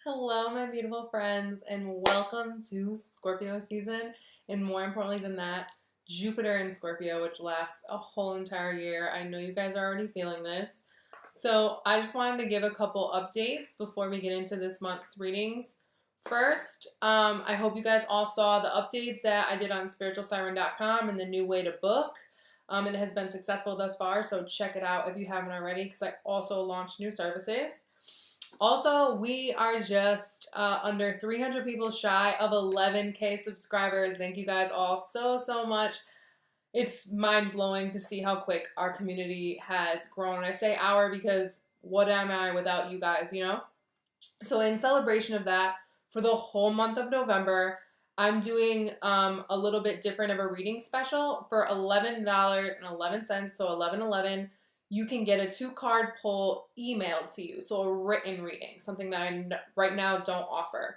Hello, my beautiful friends, and welcome to Scorpio season. And more importantly than that, Jupiter in Scorpio, which lasts a whole entire year. I know you guys are already feeling this. So, I just wanted to give a couple updates before we get into this month's readings. First, I hope you guys all saw the updates that I did on TheSpiritualSiren.com and the new way to book. It has been successful thus far, so check it out if you haven't already, because I also launched new services. Also, we are just under 300 people shy of 11K subscribers. Thank you guys all so much. It's mind-blowing to see how quick our community has grown. And I say our because what am I without you guys, you know? So in celebration of that, for the whole month of November, I'm doing a little bit different of a reading special for $11.11, so $11.11. You can get a 2-card pull emailed to you, so a written reading, something that I right now don't offer.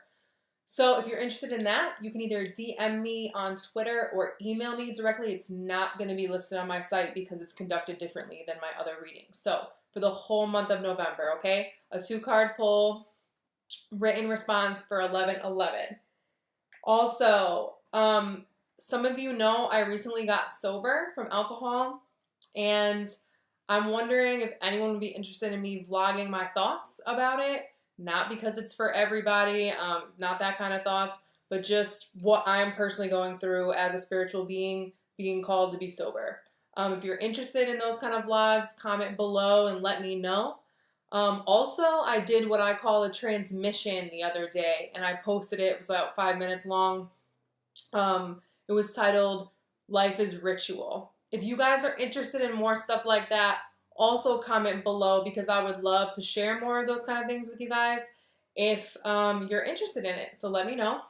So if you're interested in that, you can either DM me on Twitter or email me directly. It's not going to be listed on my site because it's conducted differently than my other readings. So for the whole month of November, okay? A 2-card pull, written response for 11/11. Also, some of you know I recently got sober from alcohol, and I'm wondering if anyone would be interested in me vlogging my thoughts about it. Not because it's for everybody, not that kind of thoughts, but just what I'm personally going through as a spiritual being called to be sober. If you're interested in those kind of vlogs, comment below and let me know. Also, I did what I call a transmission the other day, and I posted it. It was about 5 minutes long. It was titled Life is Ritual. If you guys are interested in more stuff like that, also comment below because I would love to share more of those kind of things with you guys if you're interested in it. So let me know.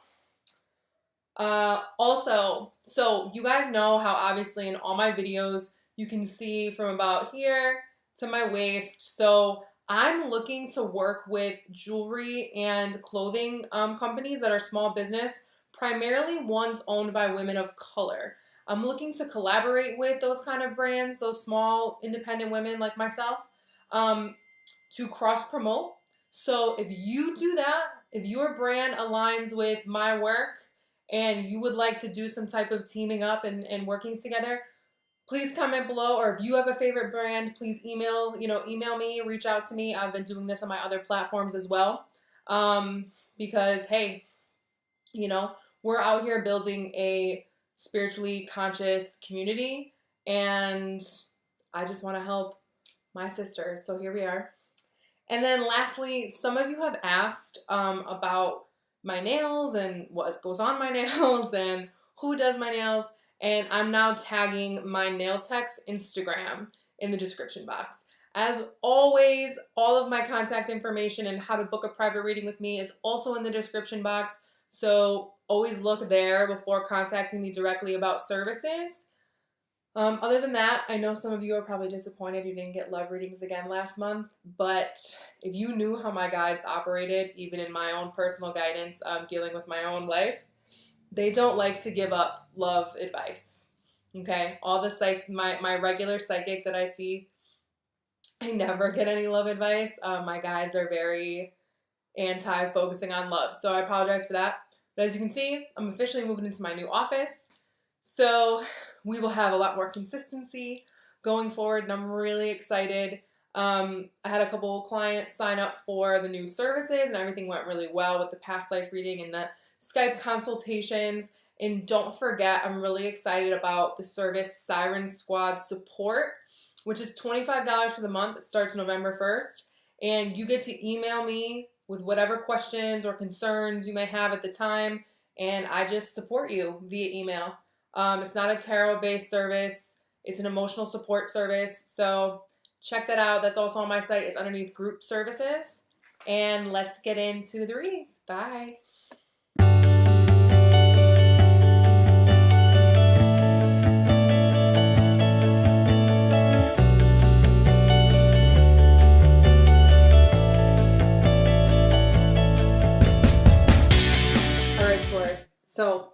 Also, so you guys know how obviously in all my videos you can see from about here to my waist. So I'm looking to work with jewelry and clothing companies that are small business, primarily ones owned by women of color. I'm looking to collaborate with those kind of brands, those small independent women like myself, to cross promote. So if you do that, if your brand aligns with my work and you would like to do some type of teaming up and working together, please comment below. Or if you have a favorite brand, please email me, reach out to me. I've been doing this on my other platforms as well. Because hey, we're out here building a spiritually conscious community, and I just want to help my sisters. So here we are. And then lastly, some of you have asked about my nails and what goes on my nails and who does my nails. And I'm now tagging my nail tech's Instagram in the description box. As always, all of my contact information and how to book a private reading with me is also in the description box. So always look there before contacting me directly about services. Other than that, I know some of you are probably disappointed you didn't get love readings again last month, but if you knew how my guides operated, even in my own personal guidance, dealing with my own life, they don't like to give up love advice. Okay, all the my regular psychic that I see, I never get any love advice. My guides are very anti-focusing on love, so I apologize for that. But as you can see, I'm officially moving into my new office, so we will have a lot more consistency going forward, and I'm really excited. I had a couple clients sign up for the new services, and everything went really well with the past life reading and the Skype consultations. And don't forget, I'm really excited about the service Siren Squad Support, which is $25 for the month. It starts November 1st, and you get to email me with whatever questions or concerns you may have at the time, and I just support you via email. It's not a tarot-based service. It's an emotional support service, so check that out. That's also on my site. It's underneath group services. And let's get into the readings. Bye. All right, Taurus. So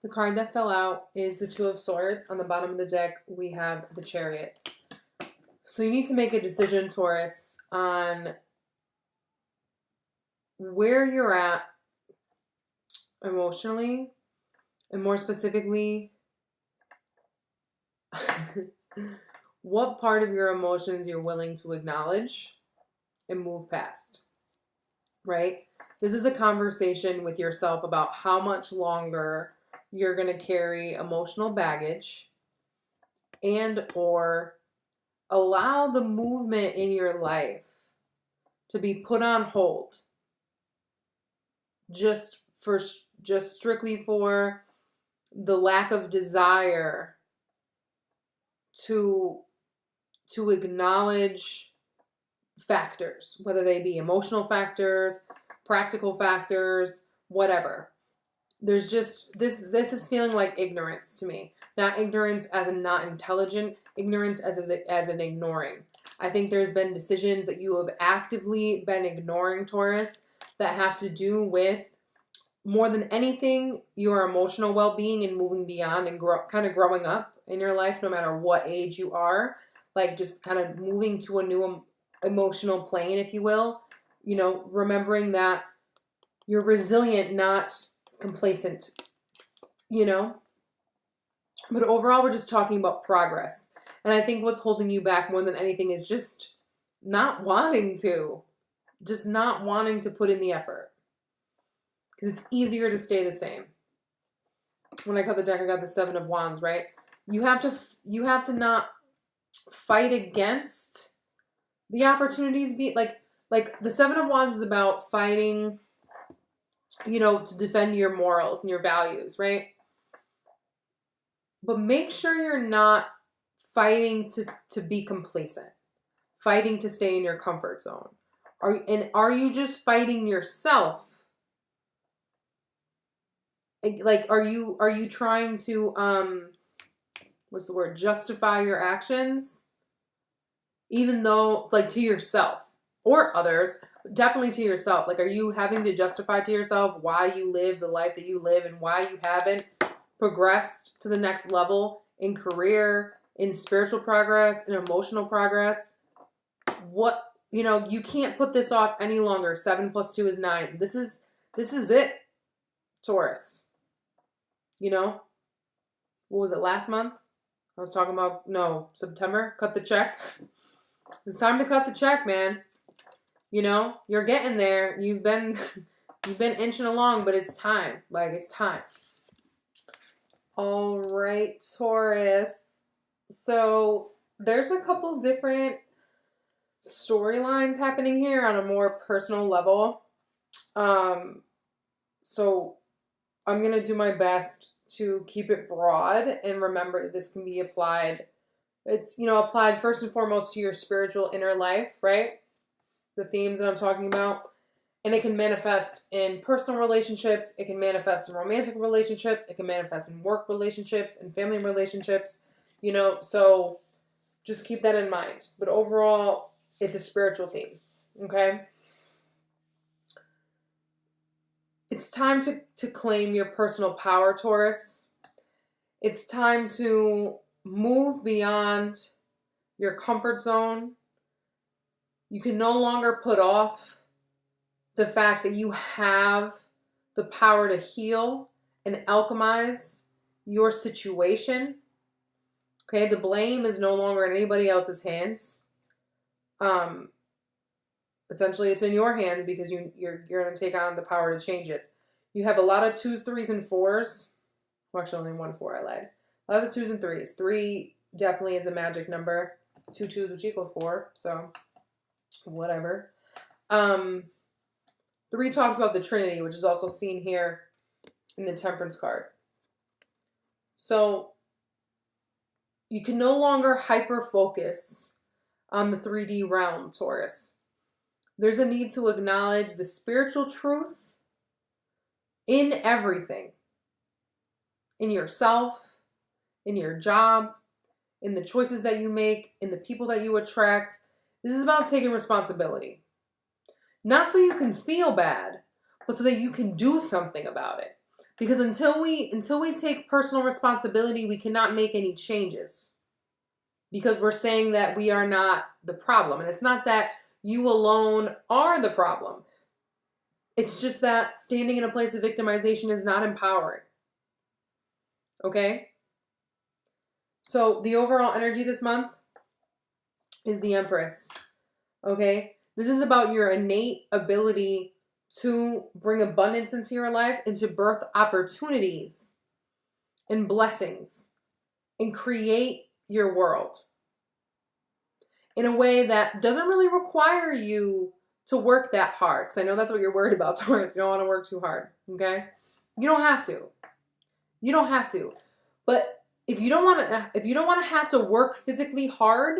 the card that fell out is the Two of Swords. On the bottom of the deck, we have the Chariot. So you need to make a decision, Taurus, on where you're at emotionally, and more specifically, what part of your emotions you're willing to acknowledge and move past, right? This is a conversation with yourself about how much longer you're going to carry emotional baggage and or allow the movement in your life to be put on hold just strictly for the lack of desire to acknowledge factors, whether they be emotional factors, practical factors, whatever. There's just this is feeling like ignorance to me. Not ignorance as in not intelligent, ignorance as an ignoring. I think there's been decisions that you have actively been ignoring, Taurus, that have to do with, more than anything, your emotional well-being and moving beyond and kind of growing up in your life, no matter what age you are. Like just kind of moving to a new emotional plane, if you will. You know, remembering that you're resilient, not complacent, you know? But overall, we're just talking about progress. And I think what's holding you back more than anything is just not wanting to. Just not wanting to put in the effort. Because it's easier to stay the same. When I got the deck, I got the Seven of Wands, right? You have to not fight against the opportunities. Like the Seven of Wands is about fighting, you know, to defend your morals and your values, right? But make sure you're not fighting to be complacent, fighting to stay in your comfort zone. Are you just fighting yourself? Like, are you trying to what's the word? Justify your actions, even though, like, to yourself or others, definitely to yourself. Like, are you having to justify to yourself why you live the life that you live and why you haven't progressed to the next level in career, in spiritual progress, in emotional progress? What, you know, you can't put this off any longer. 7 + 2 is 9. This is it, Taurus. You know, what was it, last month? I was talking about, no, September, cut the check. It's time to cut the check, man. You know, you're getting there. You've been inching along, but it's time. Like, it's time. All right, Taurus. So there's a couple different storylines happening here on a more personal level. So I'm going to do my best to keep it broad and remember that this can be applied. It's, you know, applied first and foremost to your spiritual inner life, right? The themes that I'm talking about. And it can manifest in personal relationships. It can manifest in romantic relationships. It can manifest in work relationships and family relationships. You know, so just keep that in mind. But overall, it's a spiritual theme, okay? It's time to claim your personal power, Taurus. It's time to move beyond your comfort zone. You can no longer put off the fact that you have the power to heal and alchemize your situation. Okay, the blame is no longer in anybody else's hands. Essentially, it's in your hands because you're going to take on the power to change it. You have a lot of 2s, 3s, and 4s. Well, actually, only 1 4, I lied. A lot of 2s and 3s. 3 definitely is a magic number. 2 2s, which equals 4, so whatever. 3 talks about the Trinity, which is also seen here in the Temperance card. So you can no longer hyper-focus on the 3D realm, Taurus. There's a need to acknowledge the spiritual truth in everything. In yourself, in your job, in the choices that you make, in the people that you attract. This is about taking responsibility. Not so you can feel bad, but so that you can do something about it. Because until we take personal responsibility, we cannot make any changes. Because we're saying that we are not the problem. And it's not that you alone are the problem. It's just that standing in a place of victimization is not empowering. Okay? So the overall energy this month is the Empress. Okay? This is about your innate ability to bring abundance into your life and to birth opportunities and blessings and create your world in a way that doesn't really require you to work that hard. Because I know that's what you're worried about, Taurus. You don't want to work too hard. Okay? You don't have to. You don't have to. But if you don't want to have to work physically hard,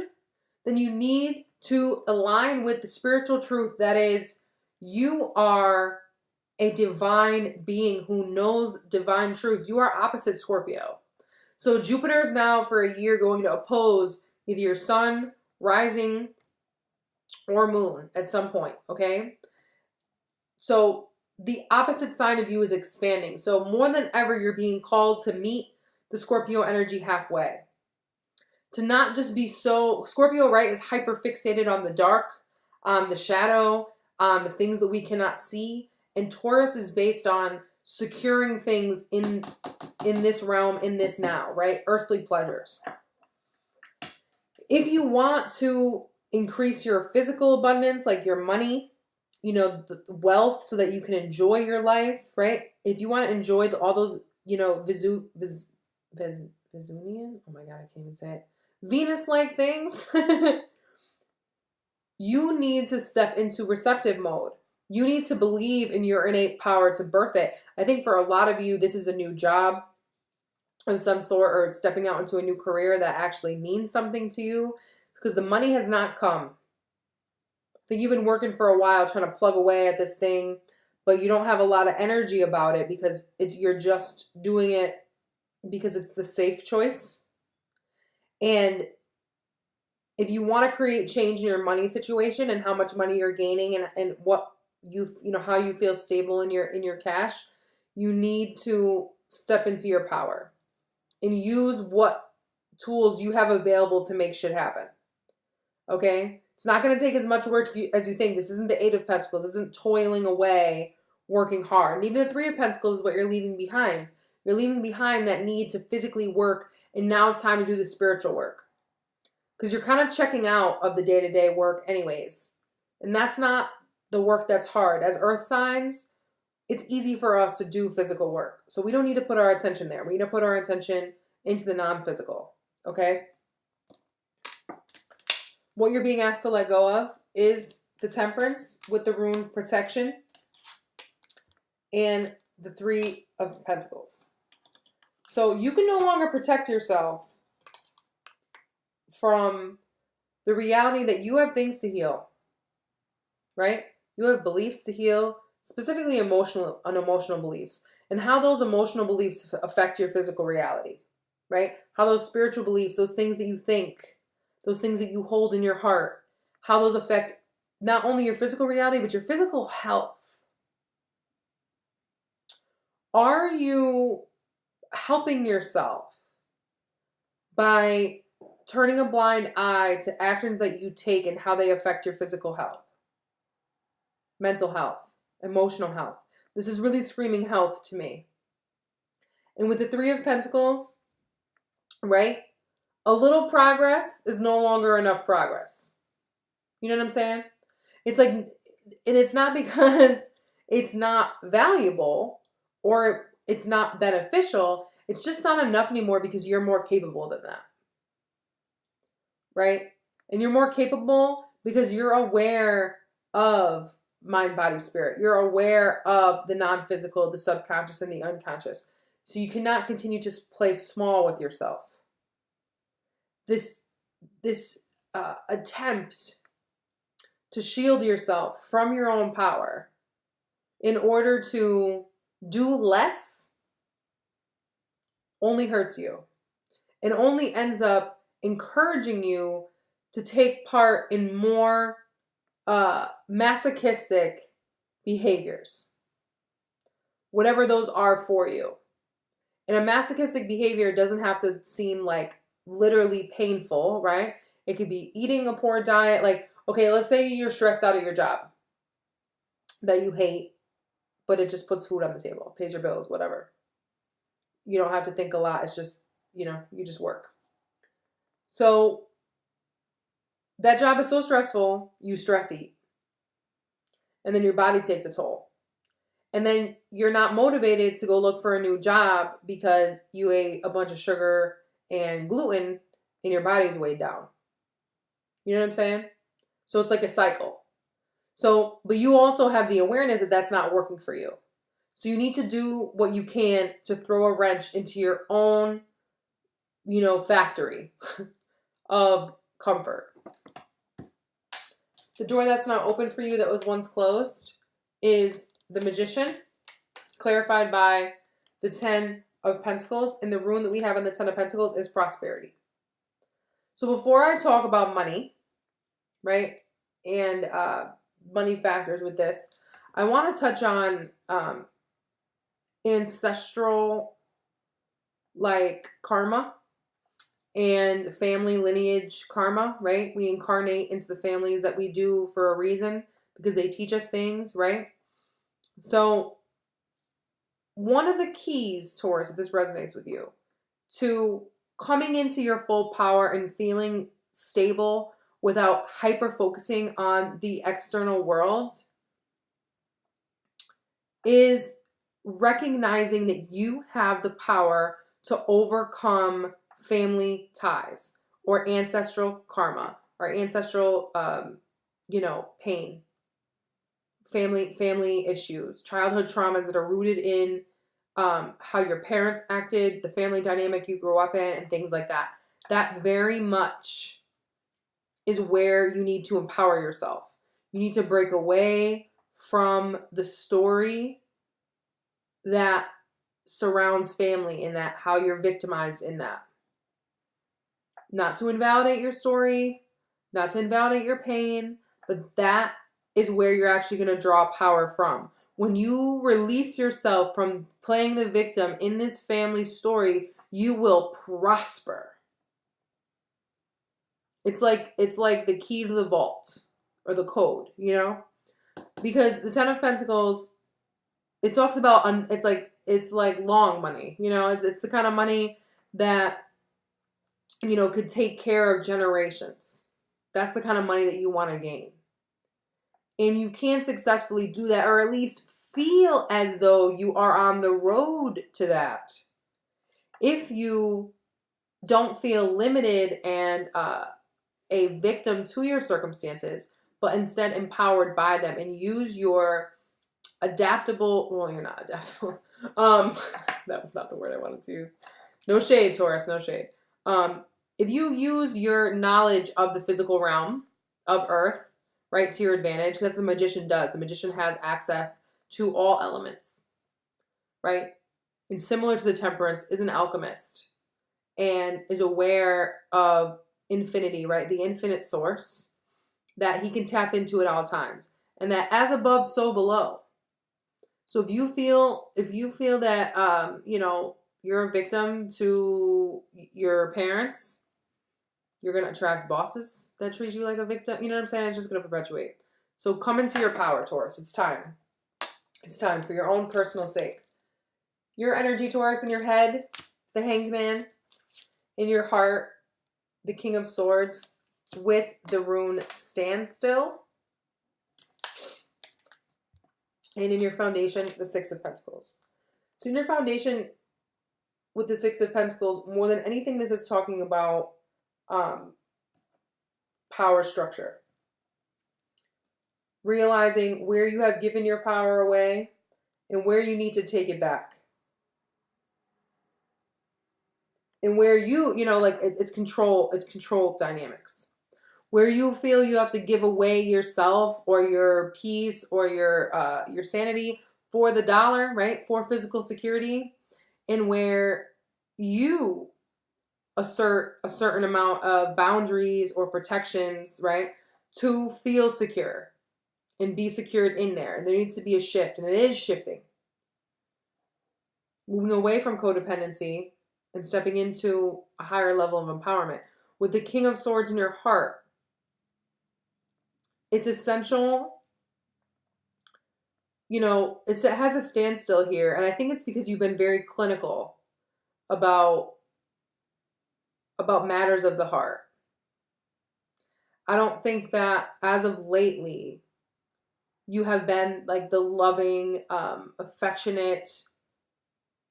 then you need to align with the spiritual truth that is, you are a divine being who knows divine truths. You are opposite Scorpio. So Jupiter is now for a year going to oppose either your sun, rising, or moon at some point, okay? So the opposite sign of you is expanding. So more than ever, you're being called to meet the Scorpio energy halfway. To not just be so, Scorpio, right, is hyper fixated on the dark, the shadow, the things that we cannot see. And Taurus is based on securing things in this realm, in this now, right? Earthly pleasures. If you want to increase your physical abundance, like your money, you know, the wealth, so that you can enjoy your life, right? If you want to enjoy all those, you know, Vesuvian, oh my God, I can't even say it. Venus-like things, you need to step into receptive mode. You need to believe in your innate power to birth it. I think for a lot of you, this is a new job of some sort, or stepping out into a new career that actually means something to you, because the money has not come. I think you've been working for a while trying to plug away at this thing, but you don't have a lot of energy about it because you're just doing it because it's the safe choice. And if you want to create change in your money situation and how much money you're gaining and what you know, how you feel stable in your cash, you need to step into your power and use what tools you have available to make shit happen. Okay? It's not going to take as much work as you think. This isn't the Eight of Pentacles. This isn't toiling away, working hard. And even the Three of Pentacles is what you're leaving behind. You're leaving behind that need to physically work, and now it's time to do the spiritual work. Because you're kind of checking out of the day-to-day work anyways. And that's not the work that's hard. As earth signs, it's easy for us to do physical work. So we don't need to put our attention there. We need to put our attention into the non-physical. Okay? What you're being asked to let go of is the Temperance with the rune Protection and the Three of Pentacles. So you can no longer protect yourself from the reality that you have things to heal, right? You have beliefs to heal, specifically emotional beliefs, and how those emotional beliefs affect your physical reality, right? How those spiritual beliefs, those things that you think, those things that you hold in your heart, how those affect not only your physical reality, but your physical health. Are you helping yourself by turning a blind eye to actions that you take and how they affect your physical health, mental health, emotional health? This is really screaming health to me. And with the Three of Pentacles, right? A little progress is no longer enough progress. You know what I'm saying? It's like, and it's not because it's not valuable or it's not beneficial. It's just not enough anymore because you're more capable than that. Right? And you're more capable because you're aware of mind, body, spirit. You're aware of the non-physical, the subconscious, and the unconscious. So you cannot continue to play small with yourself. This attempt to shield yourself from your own power in order to do less only hurts you and only ends up encouraging you to take part in more masochistic behaviors, whatever those are for you. And a masochistic behavior doesn't have to seem like literally painful, right? It could be eating a poor diet. Like, okay, let's say you're stressed out at your job that you hate but it just puts food on the table, pays your bills, whatever. You don't have to think a lot. It's just, you just work. So that job is so stressful, you stress eat. And then your body takes a toll. And then you're not motivated to go look for a new job because you ate a bunch of sugar and gluten and your body's weighed down. You know what I'm saying? So it's like a cycle. So, but you also have the awareness that that's not working for you. So you need to do what you can to throw a wrench into your own, factory of comfort. The door that's not open for you that was once closed is the Magician, clarified by the 10 of Pentacles. And the rune that we have in the 10 of Pentacles is prosperity. So before I talk about money, right, and money factors with this, I want to touch on ancestral, like, karma and family lineage karma, right? We incarnate into the families that we do for a reason because they teach us things, right? So one of the keys, Taurus, if this resonates with you, to coming into your full power and feeling stable without hyper-focusing on the external world is recognizing that you have the power to overcome family ties or ancestral karma or ancestral, pain, family issues, childhood traumas that are rooted in how your parents acted, the family dynamic you grew up in, and things like that. That very much is where you need to empower yourself. You need to break away from the story that surrounds family and that how you're victimized in that. Not to invalidate your story, not to invalidate your pain, but that is where you're actually going to draw power from. When you release yourself from playing the victim in this family story, you will prosper. It's like the key to the vault or the code, because the 10 of Pentacles, it talks about, it's like long money, it's the kind of money that, could take care of generations. That's the kind of money that you want to gain. And you can successfully do that, or at least feel as though you are on the road to that, if you don't feel limited and a victim to your circumstances, but instead empowered by them and use your adaptable, well, you're not adaptable. That was not the word I wanted to use. No shade, Taurus, no shade. If you use your knowledge of the physical realm of Earth, right, to your advantage, because that's what the Magician does. The Magician has access to all elements, right? And similar to the Temperance, is an alchemist and is aware of infinity, right? The infinite source that he can tap into at all times. And that as above, so below. So if you feel that, you're a victim to your parents, you're going to attract bosses that treat you like a victim. You know what I'm saying? It's just going to perpetuate. So come into your power, Taurus. It's time. It's time for your own personal sake. Your energy, Taurus, in your head, the Hanged Man. In your heart, the King of Swords with the rune Standstill. And in your foundation, the Six of Pentacles. So in your foundation with the Six of Pentacles, more than anything, this is talking about power structure. Realizing where you have given your power away and where you need to take it back. And where it's control dynamics. Where you feel you have to give away yourself or your peace or your sanity for the dollar, right? For physical security. And where you assert a certain amount of boundaries or protections, right? To feel secure and be secured in there. And there needs to be a shift, and it is shifting. Moving away from codependency and stepping into a higher level of empowerment. With the King of Swords in your heart, it's essential, you know, it has a standstill here. And I think it's because you've been very clinical about matters of the heart. I don't think that as of lately, you have been like the loving, affectionate,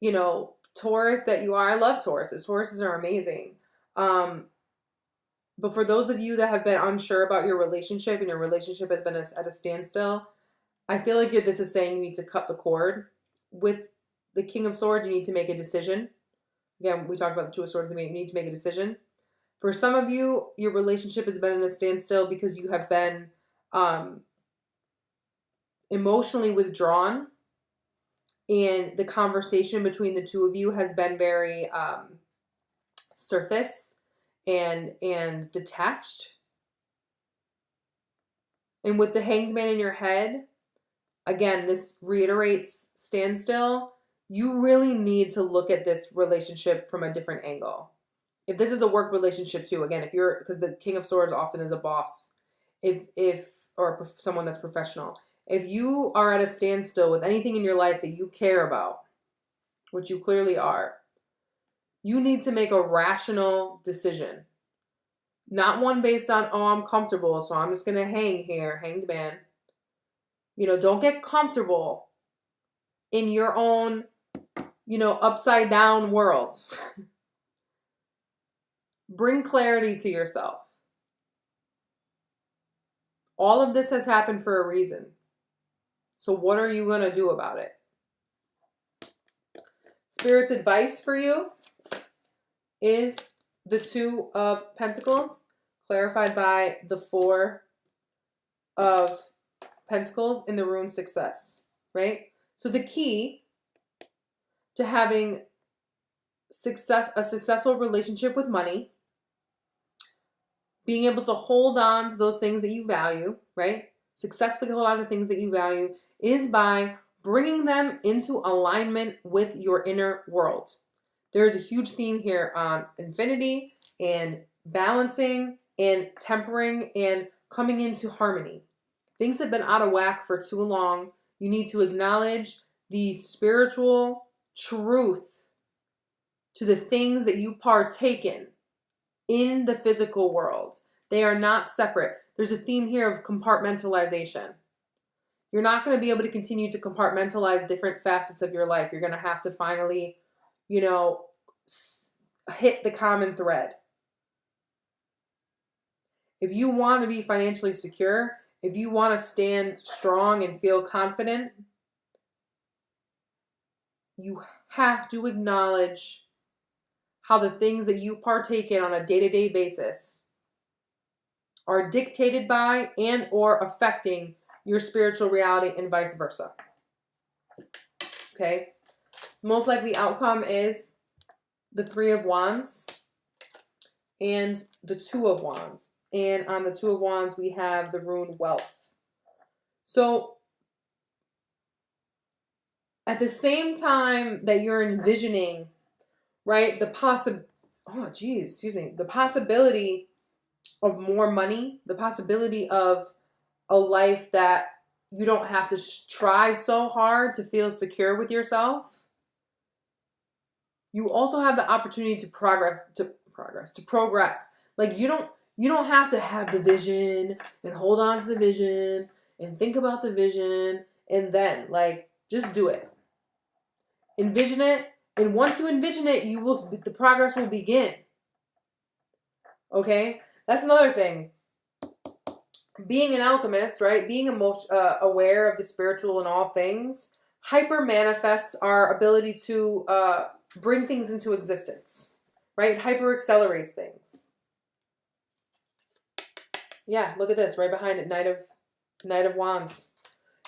you know, Taurus that you are. I love Tauruses. Tauruses are amazing. But for those of you that have been unsure about your relationship and your relationship has been at a standstill, I feel like this is saying you need to cut the cord. With the King of Swords, you need to make a decision. Again, we talked about the Two of Swords. You need to make a decision. For some of you, your relationship has been in a standstill because you have been emotionally withdrawn, and the conversation between the two of you has been very surface and detached. And with the Hanged Man in your head, again, this reiterates standstill. You really need to look at this relationship from a different angle. If this is a work relationship too, again, because the King of Swords often is a boss, or someone that's professional. If you are at a standstill with anything in your life that you care about, which you clearly are, you need to make a rational decision. Not one based on, oh, I'm comfortable, so I'm just going to hang here, hanged man. You know, don't get comfortable in your own, you know, upside down world. Bring clarity to yourself. All of this has happened for a reason. So what are you going to do about it? Spirit's advice for you is the Two of Pentacles, clarified by the Four of Pentacles in the rune Success, right? So the key to having a successful relationship with money, being able to hold on to those things that you value, right? Successfully hold on to things that you value is by bringing them into alignment with your inner world. There's a huge theme here on infinity and balancing and tempering and coming into harmony. Things have been out of whack for too long. You need to acknowledge the spiritual truth to the things that you partake in the physical world. They are not separate. There's a theme here of compartmentalization. You're not going to be able to continue to compartmentalize different facets of your life. You're going to have to finally, you know, hit the common thread. If you want to be financially secure, if you want to stand strong and feel confident, you have to acknowledge how the things that you partake in on a day-to-day basis are dictated by and or affecting your spiritual reality and vice versa. Okay? Most likely outcome is the Three of Wands and the Two of Wands. And on the Two of Wands, we have the rune Wealth. So at the same time that you're envisioning, right, the possibility of more money, the possibility of a life that you don't have to try so hard to feel secure with yourself, you also have the opportunity to progress. Like you don't have to have the vision and hold on to the vision and think about the vision and then like just do it. Envision it, and once you envision it, the progress will begin. Okay? That's another thing. Being an alchemist, right? Being aware of the spiritual in all things, hyper manifests our ability to bring things into existence, right? Hyper accelerates things. Yeah, look at this right behind it, Knight of Wands.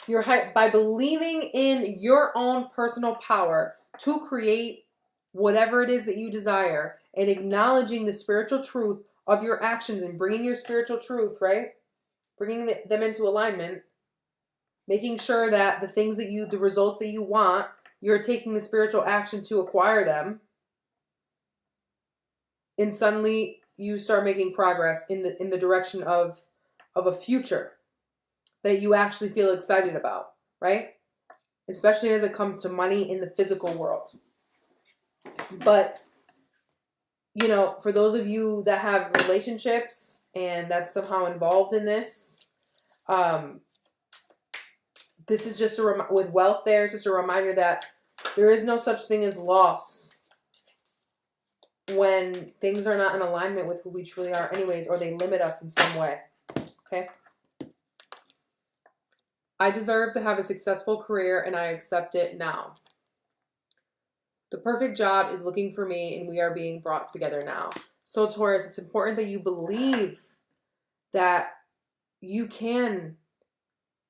By believing in your own personal power to create whatever it is that you desire and acknowledging the spiritual truth of your actions and bringing your spiritual truth, right? Bringing them into alignment, making sure that the results that you want, you're taking the spiritual action to acquire them. And suddenly you start making progress in the direction of a future that you actually feel excited about, right? especially as it comes to money in the physical world. But, you know, for those of you that have relationships and that's somehow involved in this, this is just with wealth there, it's just a reminder that there is no such thing as loss when things are not in alignment with who we truly are anyways, or they limit us in some way. Okay? I deserve to have a successful career and I accept it now. The perfect job is looking for me and we are being brought together now. So Taurus, it's important that you believe that you can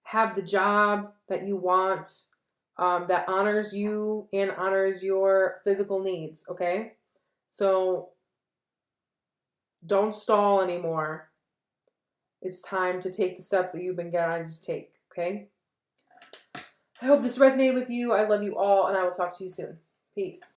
have the job that you want, that honors you and honors your physical needs, okay? So don't stall anymore. It's time to take the steps that you've been guided to take, okay? I hope this resonated with you. I love you all, and I will talk to you soon. Peace.